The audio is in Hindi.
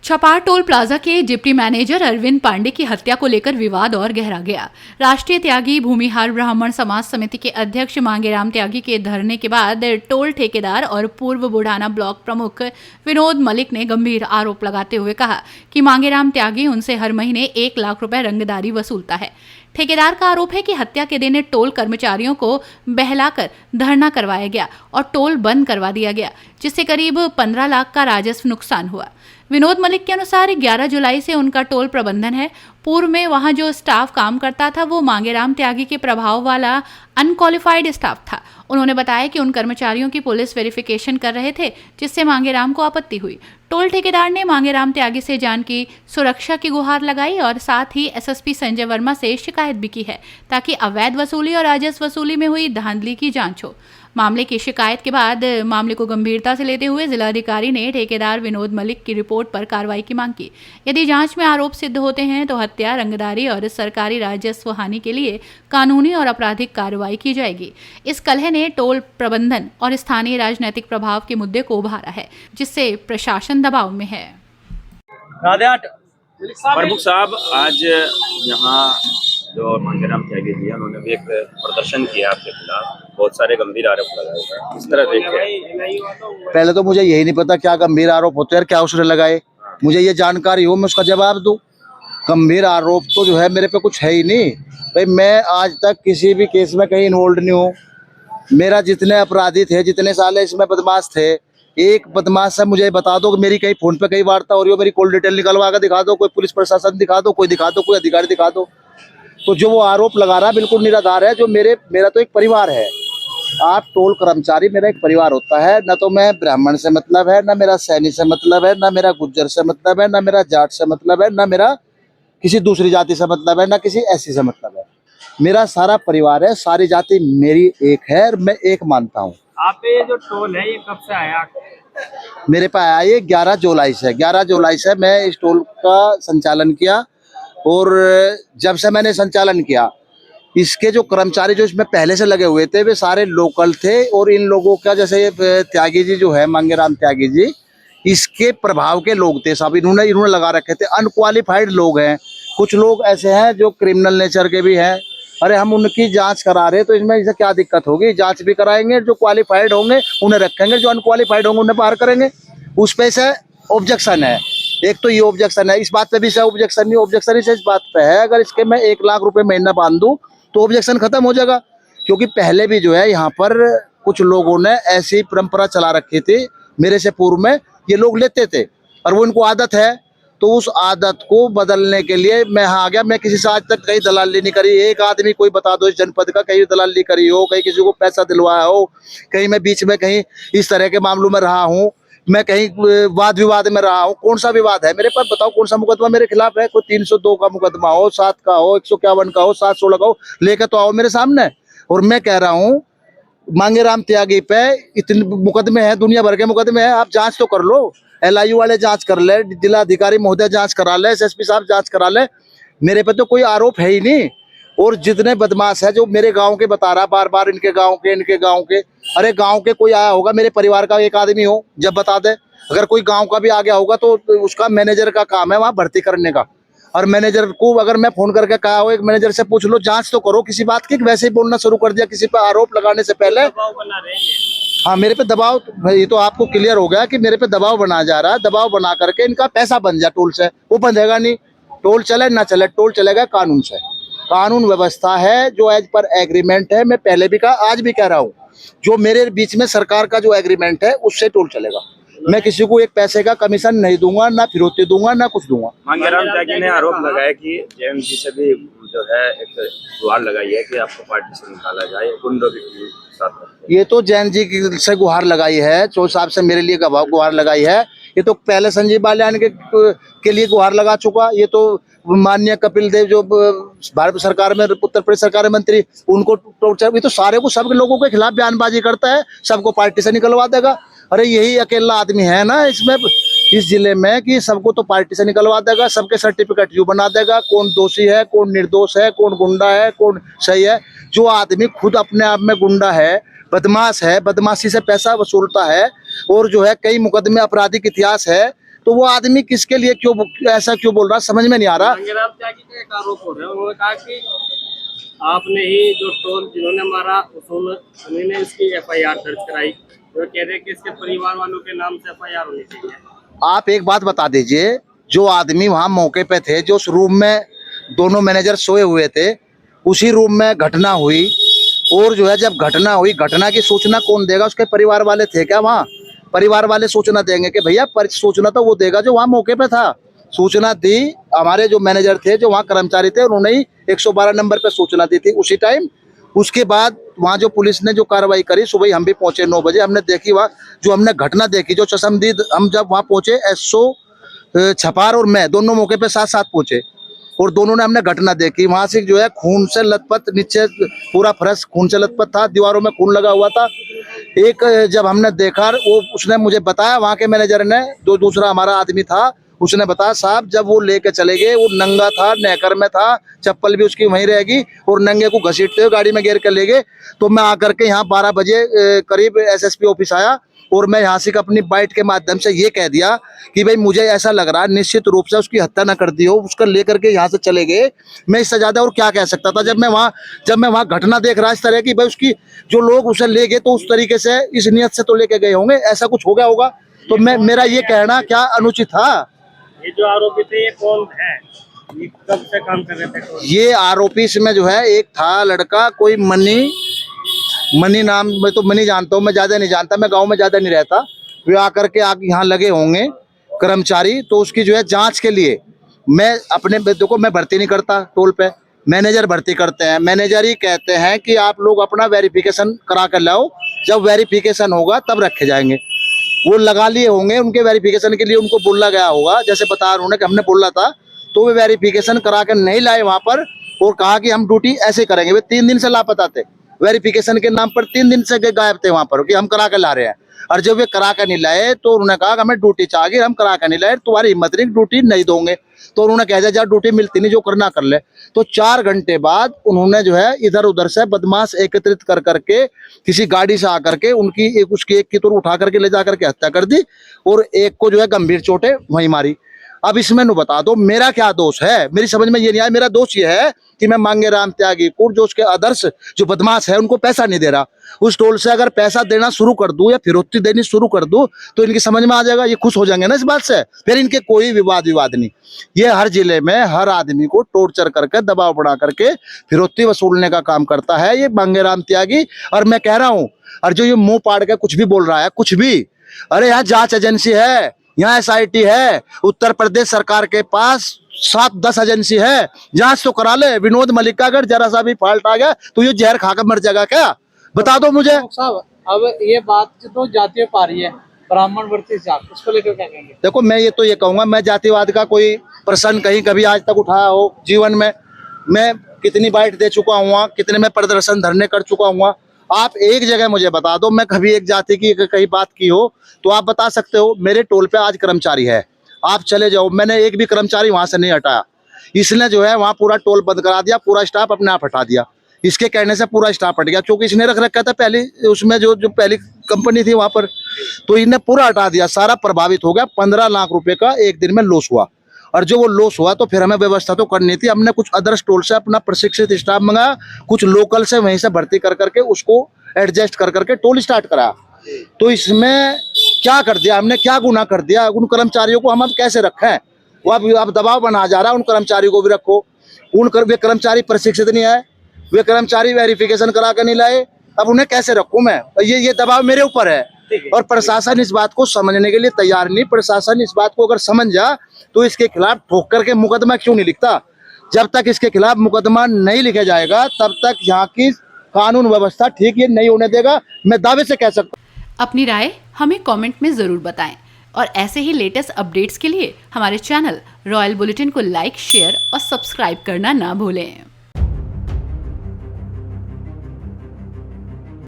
छपार टोल प्लाजा के डिप्टी मैनेजर अरविंद पांडे की हत्या को लेकर विवाद और गहरा गया। राष्ट्रीय त्यागी भूमिहार ब्राह्मण समाज समिति के अध्यक्ष मांगेराम त्यागी के धरने के बाद टोल ठेकेदार और पूर्व बुढ़ाना ब्लॉक प्रमुख विनोद मलिक ने गंभीर आरोप लगाते हुए कहा कि मांगेराम त्यागी उनसे हर महीने 1 लाख रुपए रंगदारी वसूलता है। ठेकेदार का आरोप है कि हत्या के दिन टोल कर्मचारियों को बहलाकर धरना करवाया गया और टोल बंद करवा दिया गया, जिससे करीब 15 लाख का राजस्व नुकसान हुआ। विनोद मलिक के अनुसार 11 जुलाई से उनका टोल प्रबंधन है। पूर्व में वहां जो स्टाफ काम करता था वो मांगेराम त्यागी के प्रभाव वाला अनक्वालिफाइड स्टाफ था। उन्होंने बताया कि उन कर्मचारियों की पुलिस वेरिफिकेशन कर रहे थे, जिससे मांगेराम को आपत्ति हुई। टोल ठेकेदार ने मांगेराम त्यागी से जान की सुरक्षा की गुहार लगाई और साथ ही एसएसपी संजय वर्मा से शिकायत भी की है ताकि अवैध वसूली और राजस्व वसूली में हुई धांधली की जांच हो। मामले की शिकायत के बाद मामले को गंभीरता से लेते हुए जिलाधिकारी ने ठेकेदार विनोद मलिक की रिपोर्ट पर कार्रवाई की मांग की। यदि जांच में आरोप सिद्ध होते हैं तो हत्या, रंगदारी और सरकारी राजस्व हानि के लिए कानूनी और आपराधिक कार्रवाई की जाएगी। इस कलह ने टोल प्रबंधन और स्थानीय राजनीतिक प्रभाव के मुद्दे को उभारा है, जिससे प्रशासन दबाव में है। प्रमुख साहब, आज यहाँ जो मांगेराम त्यागी जी हैं उन्होंने भी एक प्रदर्शन किया आपके खिलाफ, बहुत सारे गंभीर आरोप लगाए हैं। किस तरह देखे? पहले तो मुझे यही नहीं पता क्या गंभीर आरोप होते हैं, क्या उसने लगाए। मुझे ये जानकारी हो मैं उसका जवाब दूं। गंभीर आरोप तो जो है मेरे पे कुछ है ही नहीं भाई। मैं आज तक किसी भी केस में कहीं इन्वॉल्व नहीं हूँ। मेरा जितने अपराधी थे, जितने साल इसमें बदमाश थे, एक बदमाश से मुझे बता दो कि मेरी कहीं फोन पे कहीं वार्ता हो रही हो, मेरी कॉल डिटेल निकलवा कर दिखा दो, कोई पुलिस प्रशासन दिखा दो, कोई अधिकारी दिखा दो। तो जो वो आरोप लगा रहा है बिल्कुल निराधार है। जो मेरा तो एक परिवार है। आप टोल कर्मचारी मेरा एक परिवार होता है। न तो मैं ब्राह्मण से मतलब है, न मेरा सैनी से मतलब है, न मेरा गुज्जर से मतलब है, न मेरा जाट से मतलब है, न मेरा किसी दूसरी जाति से मतलब है, न किसी ऐसी से मतलब है। मेरा सारा परिवार है, सारी जाति मेरी एक है और मैं एक मानता हूँ। आप पे ये जो टोल है ये कब से आया? मेरे पास आया ये 11 जुलाई से। 11 जुलाई से मैं इस टोल का संचालन किया और जब से मैंने संचालन किया, इसके जो कर्मचारी जो इसमें पहले से लगे हुए थे वे सारे लोकल थे। और इन लोगों का जैसे त्यागी जी जो है, मांगेराम त्यागी जी, इसके प्रभाव के लोग थे सब। इन्होंने लगा रखे थे। अनक्वालिफाइड लोग हैं। कुछ लोग ऐसे हैं जो क्रिमिनल नेचर के भी हैं। अरे हम उनकी जांच करा रहे तो इसमें इसे क्या दिक्कत होगी? जांच भी कराएंगे, जो क्वालिफाइड होंगे उन्हें रखेंगे, जो अनक्वालिफाइड होंगे उन्हें बाहर करेंगे। उस पे से ऑब्जेक्शन है। एक तो ये ऑब्जेक्शन है। इस बात पे भी से ऑब्जेक्शन नहीं, ऑब्जेक्शन इस बात पे है अगर इसके मैं 1 लाख रुपए महीना बांध दूं तो ऑब्जेक्शन खत्म हो जाएगा। क्योंकि पहले भी जो है यहाँ पर कुछ लोगों ने ऐसी परंपरा चला रखी थी, मेरे से पूर्व में ये लोग लेते थे और वो इनको आदत है। तो उस आदत को बदलने के लिए मैं यहाँ आ गया। मैं किसी से आज तक कहीं दलाली नहीं करी। एक आदमी कोई बता दो इस जनपद का कहीं दलाली करी हो, कहीं किसी को पैसा दिलवाया हो, कहीं मैं बीच में कहीं इस तरह के मामलों में रहा हूँ, मैं कहीं वाद विवाद में रहा हूँ। कौन सा विवाद है मेरे पास? बताओ कौन सा मुकदमा मेरे खिलाफ है? कोई 302 का मुकदमा हो, 7 का हो, 151 का हो, 716 का हो, लेकर तो आओ मेरे सामने। और मैं कह रहा हूँ मांगेराम त्यागी पे इतने मुकदमे हैं, दुनिया भर के मुकदमे हैं। आप जांच तो कर लो। LIU वाले जांच कर ले, जिलाधिकारी महोदय जांच करा ले, SSP साहब जांच करा ले। मेरे पे तो कोई आरोप है ही नहीं। और जितने बदमाश है जो मेरे गांव के बता रहा बार बार, इनके गांव के, अरे गांव के कोई आया होगा, मेरे परिवार का एक आदमी हो जब बता दे। अगर कोई गांव का भी आ गया होगा तो उसका मैनेजर का काम है वहां भर्ती करने का। और मैनेजर को अगर मैं फोन करके कहा हो, एक मैनेजर से पूछ लो, जांच तो करो किसी बात की। वैसे ही बोलना शुरू कर दिया किसी पर आरोप लगाने से पहले। हाँ, मेरे पे दबाव, ये तो आपको क्लियर हो गया कि मेरे पे दबाव बनाया जा रहा है। दबाव बना करके इनका पैसा बन जाए टोल से, वो बंधेगा नहीं। टोल चले ना चले, टोल चलेगा कानून से। कानून व्यवस्था है जो एज पर एग्रीमेंट है। मैं पहले भी कहा, आज भी कह रहा हूँ, जो मेरे बीच में सरकार का जो एग्रीमेंट है उससे टोल चलेगा। मैं किसी को एक पैसे का कमीशन नहीं दूंगा, ना फिरौती दूंगा, ना कुछ दूंगा। मांगेराम त्यागी ने आरोप लगाया कि JMG से भी जो है एक गुहार लगाई है कि आपको पार्टी से निकाला जाए, गुंडों के साथ। ये तो जैन जी से गुहार लगाई है, चौधरी साहब से मेरे लिए गुहार लगाई है। ये तो पहले संजीव बालियान के लिए गुहार लगा चुका। ये तो माननीय कपिल देव जो भारत सरकार में, उत्तर प्रदेश सरकार में मंत्री, उनको टॉर्चर। ये तो सारे को, सब लोगों के खिलाफ बयानबाजी करता है, सबको पार्टी से निकलवा देगा। अरे यही अकेला आदमी है ना इसमें, इस जिले में, कि सबको तो पार्टी से निकलवा देगा, सबके सर्टिफिकेट यू बना देगा, कौन दोषी है, कौन निर्दोष है, कौन गुंडा है, कौन सही है। जो आदमी खुद अपने आप में गुंडा है, बदमाश है, बदमाशी से पैसा वसूलता है और जो है कई मुकदमे आपराधिक इतिहास है, तो वो आदमी किसके लिए क्यों ऐसा क्यों बोल रहा समझ में नहीं आ रहा। मांगेराम त्यागी का एक आरोप हो रहा है, उन्होंने कहा कि आपने ही जो टोल जिन्होंने मारा उन्होंने इसकी एफआईआर दर्ज कराई। वो कह रहे हैं कि इसके परिवार वालों के नाम से एफआईआर होनी चाहिए। आप एक बात बता दीजिए, जो आदमी वहां मौके पे थे, जो उस रूम में दोनों मैनेजर सोए हुए थे, उसी रूम में घटना हुई, और जो है जब घटना हुई, घटना की सूचना कौन देगा? उसके परिवार वाले थे क्या वहाँ? परिवार वाले सूचना देंगे कि भैया सूचना तो वो देगा जो वहाँ मौके पे था। सूचना दी हमारे जो मैनेजर थे, जो वहाँ कर्मचारी थे, उन्होंने ही 112 नंबर पे सूचना दी थी उसी टाइम। उसके बाद वहाँ जो पुलिस ने जो कार्रवाई करी, सुबह हम भी पहुंचे 9 बजे, हमने देखी वहाँ जो हमने घटना देखी, जो चशमदीद, हम जब वहाँ पहुंचे एसओ छपार और मैं दोनों मौके पे साथ साथ पहुंचे, और दोनों ने हमने घटना देखी। वहां से जो है खून से लथपथ, नीचे पूरा फर्श खून से लथपथ था, दीवारों में खून लगा हुआ था। एक जब हमने देखा, वो उसने मुझे बताया, वहां के मैनेजर ने, जो दूसरा हमारा आदमी था, उसने बताया साहब जब वो लेके चले गए, वो नंगा था, नेकर में था, चप्पल भी उसकी वहीं रहेगी, और नंगे को घसीटते हुए गाड़ी में घेर कर ले गए। तो मैं आकर के यहाँ 12 बजे करीब एसएसपी ऑफिस आया, और मैं यहाँ से अपनी बाइट के माध्यम से ये कह दिया कि भाई मुझे ऐसा लग रहा है निश्चित रूप से उसकी हत्या न कर दी हो, उसका लेकर के यहाँ से चले गए। मैं इससे ज्यादा और क्या कह सकता था जब मैं वहाँ घटना देख रहा इस तरह की, भाई उसकी जो लोग उसे ले गए तो उस तरीके से इस नियत से तो लेके गए होंगे, ऐसा कुछ हो गया होगा। तो मेरा ये कहना क्या अनुचित था। ये जो आरोपी थे ये कौन है? ये कब से काम कर रहे थे? ये आरोपी इसमें जो है एक था लड़का, कोई मनी नाम, मैं तो मनी जानता हूँ, मैं ज्यादा नहीं जानता, मैं गांव में ज्यादा नहीं रहता। वे आकर के यहाँ लगे होंगे कर्मचारी, तो उसकी जो है जांच के लिए मैं अपने, देखो मैं भर्ती नहीं करता टोल पे, मैनेजर भर्ती करते हैं। मैनेजर ही कहते हैं कि आप लोग अपना वेरिफिकेशन करा कर लाओ, जब वेरिफिकेशन होगा तब रखे जाएंगे। वो लगा लिए होंगे, उनके वेरिफिकेशन के लिए उनको बोला गया होगा, जैसे बता रहा हूँ कि हमने बोला था, तो वे वेरिफिकेशन करा कर नहीं लाए वहां पर, और कहा कि हम ड्यूटी ऐसे करेंगे। वे 3 दिन से लापता थे, वेरिफिकेशन के नाम पर 3 दिन से गायब थे वहां पर कि हम करा कर ला रहे हैं। और जब वे करा कर नहीं लाए तो उन्होंने कहा कि हमें ड्यूटी चाहिए, हम करा कर नहीं लाए, तुम्हारी हिम्मत नहीं, ड्यूटी नहीं दोगे। तो उन्होंने कह दिया जब ड्यूटी मिलती नहीं, जो करना कर ले। तो 4 घंटे बाद उन्होंने जो है इधर उधर से बदमाश एकत्रित कर करके किसी गाड़ी से आकर के उसकी एक की तो उठा करके ले जा करके हत्या कर दी, और एक को जो है गंभीर चोटें वहीं मारी। अब इसमें नु बता दो मेरा क्या दोष है? मेरी समझ में ये नहीं आया। मेरा दोष ये है कि मैं मांगेराम त्यागी को, जो उसके आदर्श जो बदमाश है, उनको पैसा नहीं दे रहा। उस टोल से अगर पैसा देना शुरू कर दूं या फिरौती देनी शुरू कर दूं तो इनकी समझ में आ जाएगा, ये खुश हो जाएंगे ना इस बात से, फिर इनके कोई विवाद नहीं। ये हर जिले में हर आदमी को टॉर्चर करके, दबाव बढ़ा करके फिरौती वसूलने का काम करता है ये मांगेराम त्यागी। और मैं कह रहा हूँ, और जो ये मुंह पाड़ के कुछ भी बोल रहा है, कुछ भी, अरे यहाँ जांच एजेंसी है, यहाँ एसआईटी है, उत्तर प्रदेश सरकार के पास 7-10 एजेंसी है, जांच तो करा ले। विनोद मलिक का अगर जरा सा भी फॉल्ट आ गया तो ये जहर खाकर मर जाएगा क्या? बता दो मुझे। साहब अब ये बात तो जातीय पा रही है, ब्राह्मण वर्सेस जाट, उसको लेकर क्या कहेंगे? देखो मैं ये तो ये कहूंगा, मैं जातिवाद का कोई प्रश्न कहीं कभी आज तक उठाया हो जीवन में? मैं कितनी बाइट दे चुका हूँ, कितने में प्रदर्शन धरने कर चुका हूँ। आप एक जगह मुझे बता दो, मैं कभी एक जाति की कहीं बात की हो तो आप बता सकते हो। मेरे टोल पे आज कर्मचारी है, आप चले जाओ, मैंने एक भी कर्मचारी वहां से नहीं हटाया। इसने जो है वहां पूरा टोल बंद करा दिया, पूरा स्टाफ अपने आप हटा दिया। इसके कहने से पूरा स्टाफ हट गया, क्योंकि इसने रख रखा था पहले उसमें जो पहली कंपनी थी वहां पर, तो इन्हें पूरा हटा दिया, सारा प्रभावित हो गया। 15 लाख रुपए का एक दिन में लॉस हुआ, और जो वो लॉस हुआ तो फिर हमें व्यवस्था तो करनी थी। हमने कुछ अदर्स टोल से अपना प्रशिक्षित स्टाफ मंगाया, कुछ लोकल से वहीं से भर्ती कर करके उसको एडजस्ट कर करके टोल स्टार्ट कराया। तो इसमें क्या कर दिया हमने, क्या गुनाह कर दिया? उन कर्मचारियों को हम अब कैसे रखें? वो अब दबाव बना जा रहा है, उन कर्मचारियों को भी रखो। वे कर्मचारी प्रशिक्षित नहीं आए, वे कर्मचारी वेरिफिकेशन करा कर नहीं लाए, अब उन्हें कैसे रखूं मैं? ये दबाव मेरे ऊपर है, और प्रशासन इस बात को समझने के लिए तैयार नहीं। प्रशासन इस बात को अगर समझ जा तो इसके खिलाफ ठोक करके मुकदमा क्यों नहीं लिखता? जब तक इसके खिलाफ मुकदमा नहीं लिखा जाएगा तब तक यहाँ की कानून व्यवस्था ठीक ये नहीं होने देगा, मैं दावे से कह सकता हूँ। अपनी राय हमें कमेंट में ज़रूर बताएं, और ऐसे ही लेटेस्ट अपडेट्स के लिए हमारे चैनल रॉयल बुलेटिन को लाइक, शेयर और सब्सक्राइब करना ना भूलें।